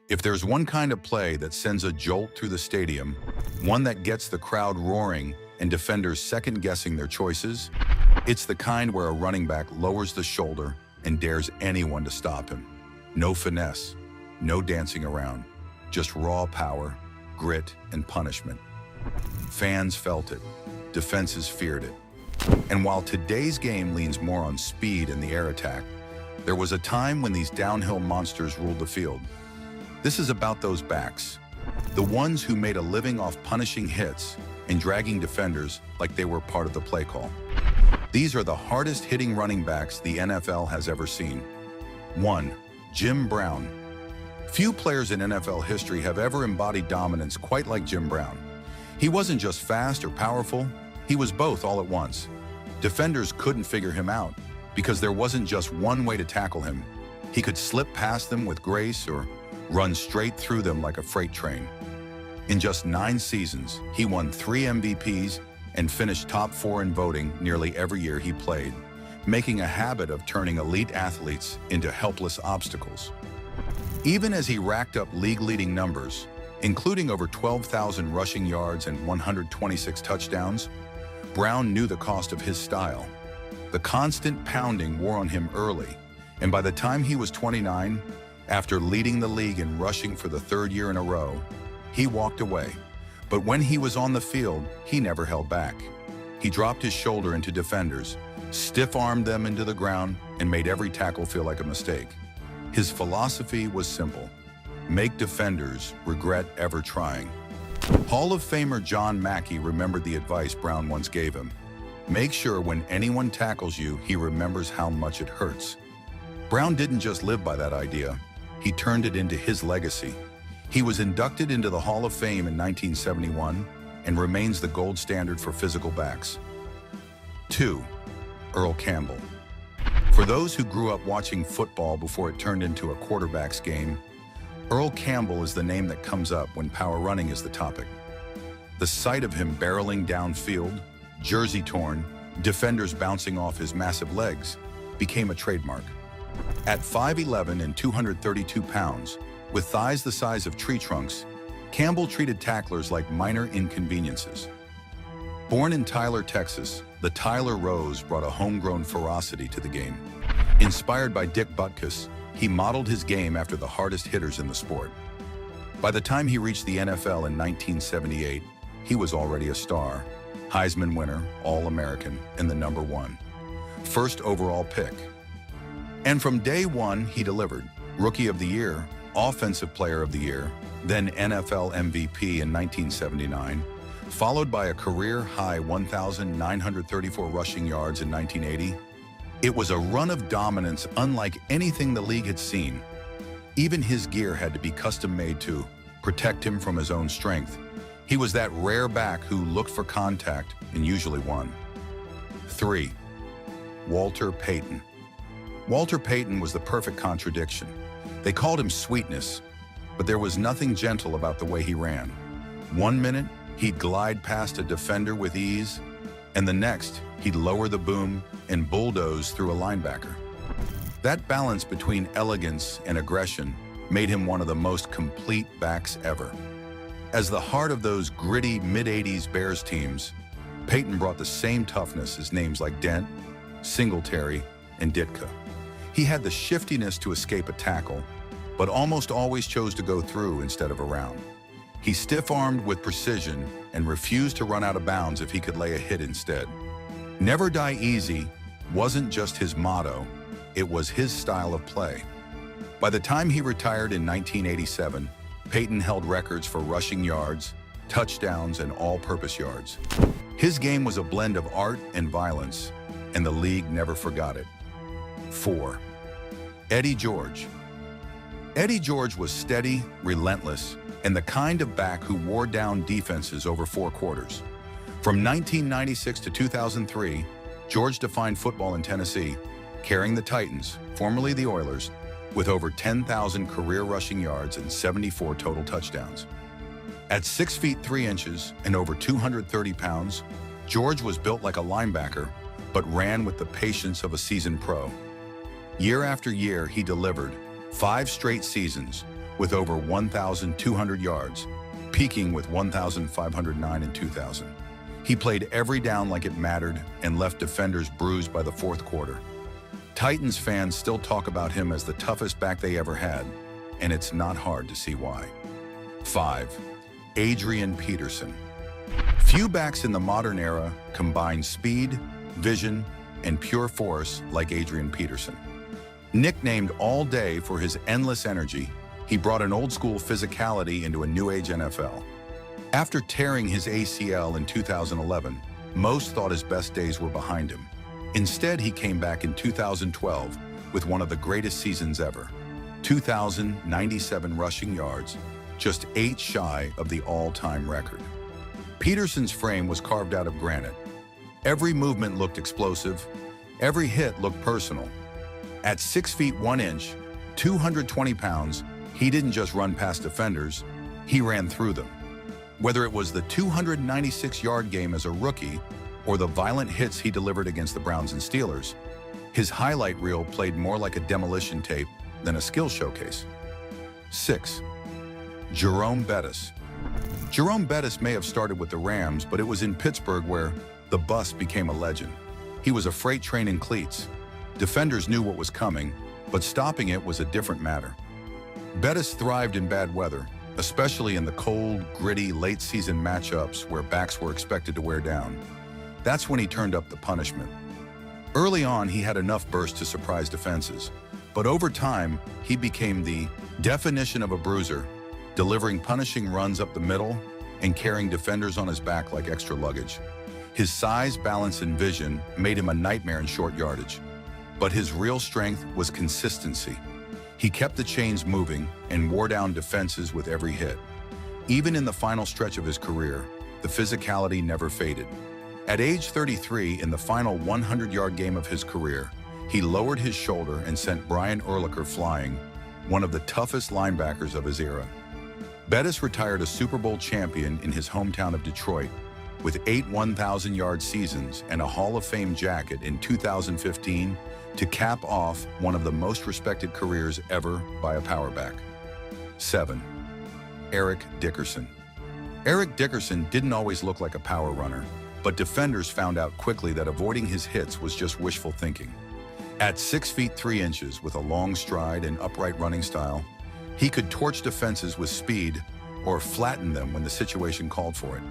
If there's one kind of play that sends a jolt through the stadium, one that gets the crowd roaring and defenders second-guessing their choices, it's the kind where a running back lowers the shoulder and dares anyone to stop him. No finesse, no dancing around, just raw power, grit, and punishment. Fans felt it, defenses feared it. And while today's game leans more on speed and the air attack, there was a time when these downhill monsters ruled the field. This is about those backs, the ones who made a living off punishing hits and dragging defenders like they were part of the play call. These are the hardest hitting running backs the NFL has ever seen. 1. Jim Brown. Few players in NFL history have ever embodied dominance quite like Jim Brown. He wasn't just fast or powerful, he was both all at once. Defenders couldn't figure him out because there wasn't just one way to tackle him. He could slip past them with grace or run straight through them like a freight train. In just 9 seasons, he won 3 MVPs and finished top 4 in voting nearly every year he played, making a habit of turning elite athletes into helpless obstacles. Even as he racked up league-leading numbers, including over 12,000 rushing yards and 126 touchdowns, Brown knew the cost of his style. The constant pounding wore on him early, and by the time he was 29, after leading the league in rushing for the 3rd year in a row, he walked away. But when he was on the field, he never held back. He dropped his shoulder into defenders, stiff-armed them into the ground, and made every tackle feel like a mistake. His philosophy was simple: make defenders regret ever trying. Hall of Famer John Mackey remembered the advice Brown once gave him. Make sure when anyone tackles you, he remembers how much it hurts. Brown didn't just live by that idea, he turned it into his legacy. He was inducted into the Hall of Fame in 1971 and remains the gold standard for physical backs. 2. Earl Campbell. For those who grew up watching football before it turned into a quarterback's game, Earl Campbell is the name that comes up when power running is the topic. The sight of him barreling downfield, jersey torn, defenders bouncing off his massive legs, became a trademark. At 5'11" and 232 pounds, with thighs the size of tree trunks, Campbell treated tacklers like minor inconveniences. Born in Tyler, Texas, the Tyler Rose brought a homegrown ferocity to the game. Inspired by Dick Butkus, he modeled his game after the hardest hitters in the sport. By the time he reached the NFL in 1978, he was already a star, Heisman winner, All-American, and the #1, first overall pick. And from day one, he delivered. Rookie of the Year, Offensive Player of the Year, then NFL MVP in 1979, followed by a career-high 1,934 rushing yards in 1980. It was a run of dominance unlike anything the league had seen. Even his gear had to be custom-made to protect him from his own strength. He was that rare back who looked for contact and usually won. 3. Walter Payton. Walter Payton was the perfect contradiction. They called him sweetness, but there was nothing gentle about the way he ran. One minute, he'd glide past a defender with ease, and the next, he'd lower the boom and bulldoze through a linebacker. That balance between elegance and aggression made him one of the most complete backs ever. As the heart of those gritty mid-'80s Bears teams, Payton brought the same toughness as names like Dent, Singletary, and Ditka. He had the shiftiness to escape a tackle, but almost always chose to go through instead of around. He stiff-armed with precision and refused to run out of bounds if he could lay a hit instead. Never die easy wasn't just his motto, it was his style of play. By the time he retired in 1987, Payton held records for rushing yards, touchdowns, and all-purpose yards. His game was a blend of art and violence, and the league never forgot it. 4. Eddie George. Eddie George was steady, relentless, and the kind of back who wore down defenses over 4 quarters. From 1996 to 2003, George defined football in Tennessee, carrying the Titans, formerly the Oilers, with over 10,000 career rushing yards and 74 total touchdowns. At 6 feet 3 inches and over 230 pounds, George was built like a linebacker, but ran with the patience of a seasoned pro. Year after year, he delivered 5 straight seasons, with over 1,200 yards, peaking with 1,509 in 2000. He played every down like it mattered and left defenders bruised by the fourth quarter. Titans fans still talk about him as the toughest back they ever had, and it's not hard to see why. 5. Adrian Peterson. Few backs in the modern era combine speed, vision, and pure force like Adrian Peterson. Nicknamed All Day for his endless energy, he brought an old-school physicality into a new-age NFL. After tearing his ACL in 2011, most thought his best days were behind him. Instead, he came back in 2012 with one of the greatest seasons ever. 2,097 rushing yards, just 8 shy of the all-time record. Peterson's frame was carved out of granite. Every movement looked explosive. Every hit looked personal. At 6 feet 1 inch, 220 pounds, he didn't just run past defenders, he ran through them. Whether it was the 296-yard game as a rookie or the violent hits he delivered against the Browns and Steelers, his highlight reel played more like a demolition tape than a skill showcase. 6. Jerome Bettis. Jerome Bettis may have started with the Rams, but it was in Pittsburgh where the Bus became a legend. He was a freight train in cleats. Defenders knew what was coming, but stopping it was a different matter. Bettis thrived in bad weather, especially in the cold, gritty, late-season matchups where backs were expected to wear down. That's when he turned up the punishment. Early on, he had enough burst to surprise defenses, but over time, he became the definition of a bruiser, delivering punishing runs up the middle and carrying defenders on his back like extra luggage. His size, balance, and vision made him a nightmare in short yardage. But his real strength was consistency. He kept the chains moving and wore down defenses with every hit. Even in the final stretch of his career, the physicality never faded. At age 33, in the final 100-yard game of his career, he lowered his shoulder and sent Brian Urlacher flying, one of the toughest linebackers of his era. Bettis retired a Super Bowl champion in his hometown of Detroit, with 8 1,000-yard seasons and a Hall of Fame jacket in 2015 to cap off one of the most respected careers ever by a powerback. 7. Eric Dickerson. Eric Dickerson didn't always look like a power runner, but defenders found out quickly that avoiding his hits was just wishful thinking. At 6 feet 3 inches with a long stride and upright running style, he could torch defenses with speed or flatten them when the situation called for it.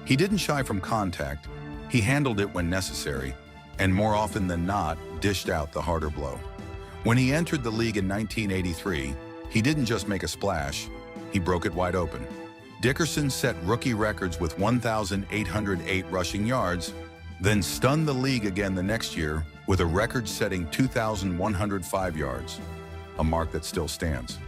He didn't shy from contact, he handled it when necessary, and more often than not, dished out the harder blow. When he entered the league in 1983, he didn't just make a splash, he broke it wide open. Dickerson set rookie records with 1,808 rushing yards, then stunned the league again the next year with a record-setting 2,105 yards, a mark that still stands.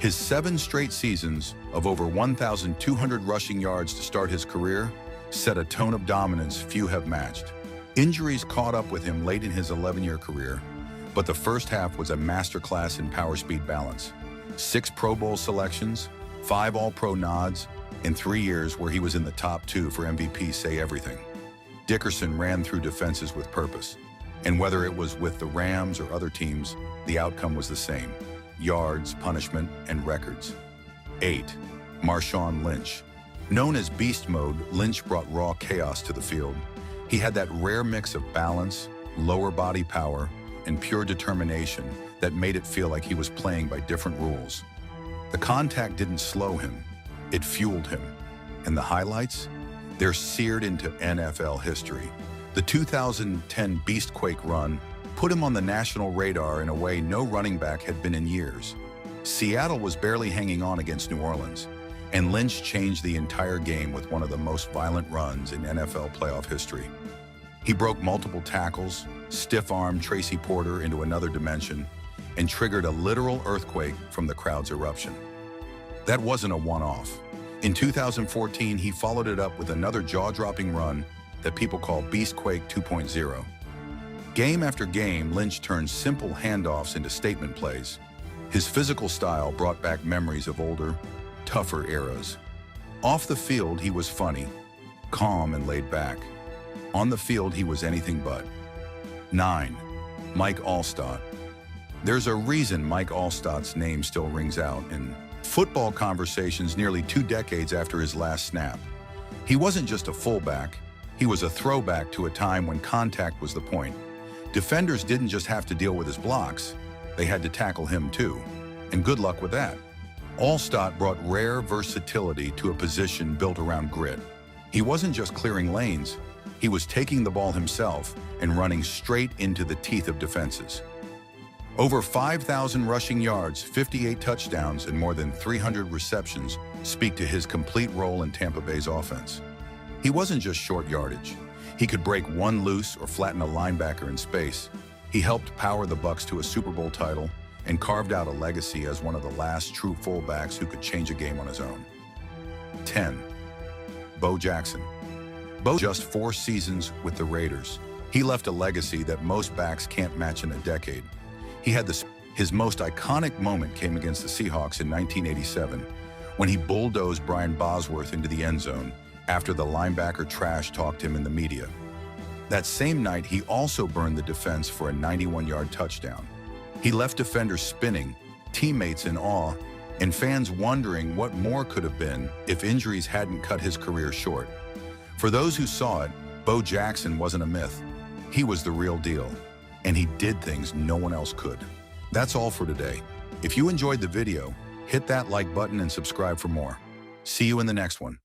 His 7 straight seasons of over 1,200 rushing yards to start his career set a tone of dominance few have matched. Injuries caught up with him late in his 11-year career, but the first half was a masterclass in power-speed balance. 6 Pro Bowl selections, 5 All-Pro nods, and 3 years where he was in the top 2 for MVP say everything. Dickerson ran through defenses with purpose, and whether it was with the Rams or other teams, the outcome was the same: yards, punishment, and records. 8. Marshawn Lynch. Known as Beast Mode, Lynch brought raw chaos to the field. He had that rare mix of balance, lower body power, and pure determination that made it feel like he was playing by different rules. The contact didn't slow him, it fueled him. And the highlights? They're seared into NFL history. The 2010 Beastquake run put him on the national radar in a way no running back had been in years. Seattle was barely hanging on against New Orleans, and Lynch changed the entire game with one of the most violent runs in NFL playoff history. He broke multiple tackles, stiff-armed Tracy Porter into another dimension, and triggered a literal earthquake from the crowd's eruption. That wasn't a one-off. In 2014, he followed it up with another jaw-dropping run that people call Beastquake 2.0. Game after game, Lynch turned simple handoffs into statement plays. His physical style brought back memories of older, tougher eras. Off the field, he was funny, calm and laid back. On the field, he was anything but. 9. Mike Alstott. There's a reason Mike Alstott's name still rings out in football conversations nearly 2 decades after his last snap. He wasn't just a fullback, he was a throwback to a time when contact was the point. Defenders didn't just have to deal with his blocks, they had to tackle him too. And good luck with that. Alstott brought rare versatility to a position built around grit. He wasn't just clearing lanes, he was taking the ball himself and running straight into the teeth of defenses. Over 5,000 rushing yards, 58 touchdowns, and more than 300 receptions speak to his complete role in Tampa Bay's offense. He wasn't just short yardage. He could break one loose or flatten a linebacker in space. He helped power the Bucs to a Super Bowl title and carved out a legacy as one of the last true fullbacks who could change a game on his own. 10. Bo Jackson. Bo just 4 seasons with the Raiders. He left a legacy that most backs can't match in a decade. He had his most iconic moment came against the Seahawks in 1987 when he bulldozed Brian Bosworth into the end zone after the linebacker trash-talked him in the media. That same night, he also burned the defense for a 91-yard touchdown. He left defenders spinning, teammates in awe, and fans wondering what more could have been if injuries hadn't cut his career short. For those who saw it, Bo Jackson wasn't a myth. He was the real deal, and he did things no one else could. That's all for today. If you enjoyed the video, hit that like button and subscribe for more. See you in the next one.